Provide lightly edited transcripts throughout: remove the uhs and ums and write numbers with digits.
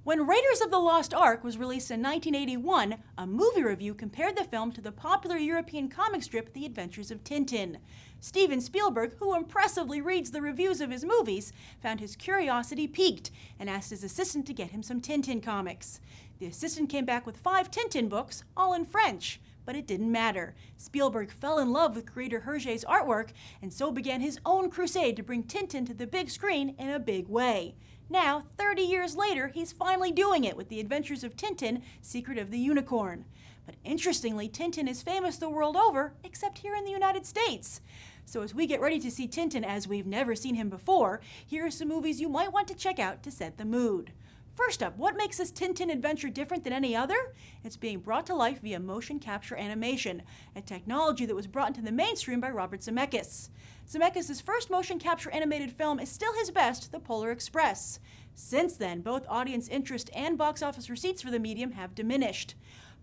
When Raiders of the Lost Ark was released in 1981, a movie review compared the film to the popular European comic strip The Adventures of Tintin. Steven Spielberg, who impressively reads the reviews of his movies, found his curiosity piqued and asked his assistant to get him some Tintin comics. The assistant came back with 5 Tintin books, all in French. But it didn't matter. Spielberg fell in love with creator Hergé's artwork, and so began his own crusade to bring Tintin to the big screen in a big way. Now, 30 years later, he's finally doing it with The Adventures of Tintin Secret of the Unicorn. But interestingly, Tintin is famous the world over, except here in the United States. So as we get ready to see Tintin as we've never seen him before, here are some movies you might want to check out to set the mood. First up, what makes this Tintin adventure different than any other? It's being brought to life via motion capture animation, a technology that was brought into the mainstream by Robert Zemeckis. Zemeckis' first motion capture animated film is still his best, The Polar Express. Since then, both audience interest and box office receipts for the medium have diminished.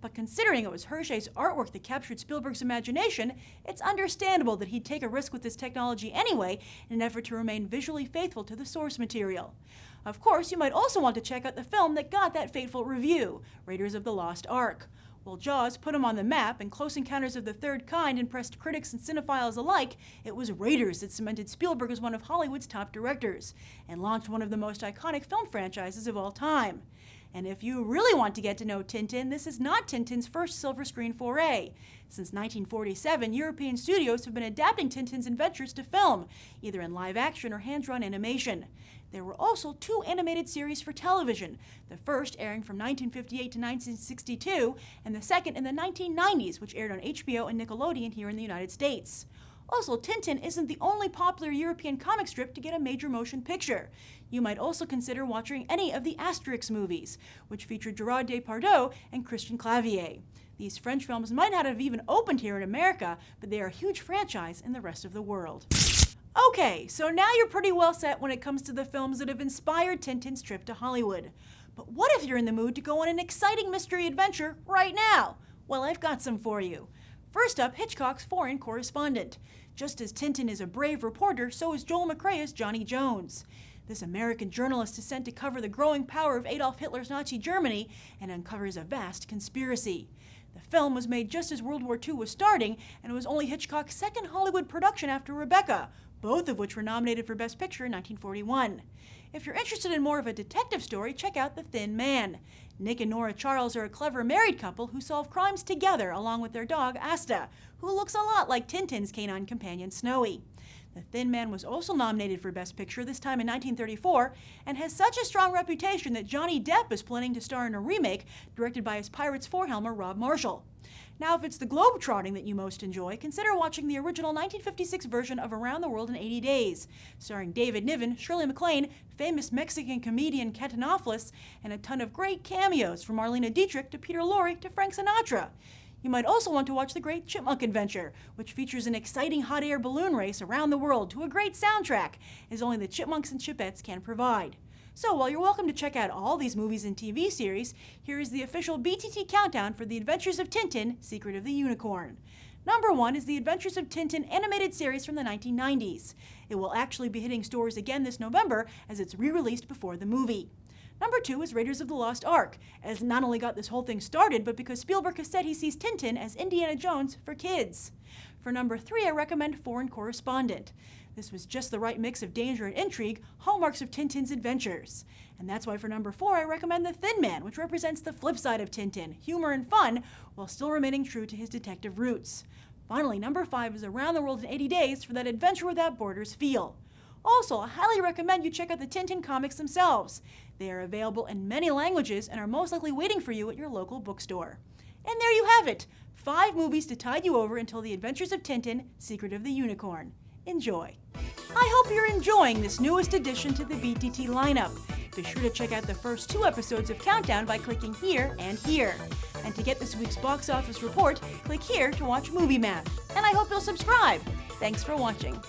But considering it was Hergé's artwork that captured Spielberg's imagination, it's understandable that he'd take a risk with this technology anyway in an effort to remain visually faithful to the source material. Of course, you might also want to check out the film that got that fateful review, Raiders of the Lost Ark. While Jaws put him on the map and Close Encounters of the Third Kind impressed critics and cinephiles alike, it was Raiders that cemented Spielberg as one of Hollywood's top directors and launched one of the most iconic film franchises of all time. And if you really want to get to know Tintin, this is not Tintin's first silver screen foray. Since 1947, European studios have been adapting Tintin's adventures to film, either in live action or hand-drawn animation. There were also 2 animated series for television, the first airing from 1958 to 1962, and the second in the 1990s, which aired on HBO and Nickelodeon here in the United States. Also, Tintin isn't the only popular European comic strip to get a major motion picture. You might also consider watching any of the Asterix movies, which featured Gerard Depardieu and Christian Clavier. These French films might not have even opened here in America, but they are a huge franchise in the rest of the world. Okay, so now you're pretty well set when it comes to the films that have inspired Tintin's trip to Hollywood. But what if you're in the mood to go on an exciting mystery adventure right now? Well, I've got some for you. First up, Hitchcock's Foreign Correspondent. Just as Tintin is a brave reporter, so is Joel McCrea as Johnny Jones. This American journalist is sent to cover the growing power of Adolf Hitler's Nazi Germany and uncovers a vast conspiracy. The film was made just as World War II was starting, and it was only Hitchcock's second Hollywood production after Rebecca, both of which were nominated for Best Picture in 1941. If you're interested in more of a detective story, check out The Thin Man. Nick and Nora Charles are a clever married couple who solve crimes together along with their dog, Asta, who looks a lot like Tintin's canine companion, Snowy. The Thin Man was also nominated for Best Picture, this time in 1934, and has such a strong reputation that Johnny Depp is planning to star in a remake directed by his Pirates 4 helmer, Rob Marshall. Now, if it's the globe-trotting that you most enjoy, consider watching the original 1956 version of Around the World in 80 Days, starring David Niven, Shirley MacLaine, famous Mexican comedian Catanopoulos, and a ton of great cameos from Marlene Dietrich to Peter Lorre to Frank Sinatra. You might also want to watch The Great Chipmunk Adventure, which features an exciting hot air balloon race around the world to a great soundtrack, as only the Chipmunks and Chipettes can provide. So while you're welcome to check out all these movies and TV series, here is the official BTT countdown for The Adventures of Tintin Secret of the Unicorn. Number 1 is The Adventures of Tintin animated series from the 1990s. It will actually be hitting stores again this November as it's re-released before the movie. Number 2 is Raiders of the Lost Ark, as it not only got this whole thing started, but because Spielberg has said he sees Tintin as Indiana Jones for kids. For number 3, I recommend Foreign Correspondent. This was just the right mix of danger and intrigue, hallmarks of Tintin's adventures. And that's why for number 4, I recommend The Thin Man, which represents the flip side of Tintin, humor and fun, while still remaining true to his detective roots. Finally, number 5 is Around the World in 80 Days for that adventure without borders feel. Also, I highly recommend you check out the Tintin comics themselves. They are available in many languages and are most likely waiting for you at your local bookstore. And there you have it! 5 movies to tide you over until The Adventures of Tintin Secret of the Unicorn. Enjoy! I hope you're enjoying this newest addition to the BTT lineup. Be sure to check out the first 2 episodes of Countdown by clicking here and here. And to get this week's box office report, click here to watch Movie Math. And I hope you'll subscribe. Thanks for watching.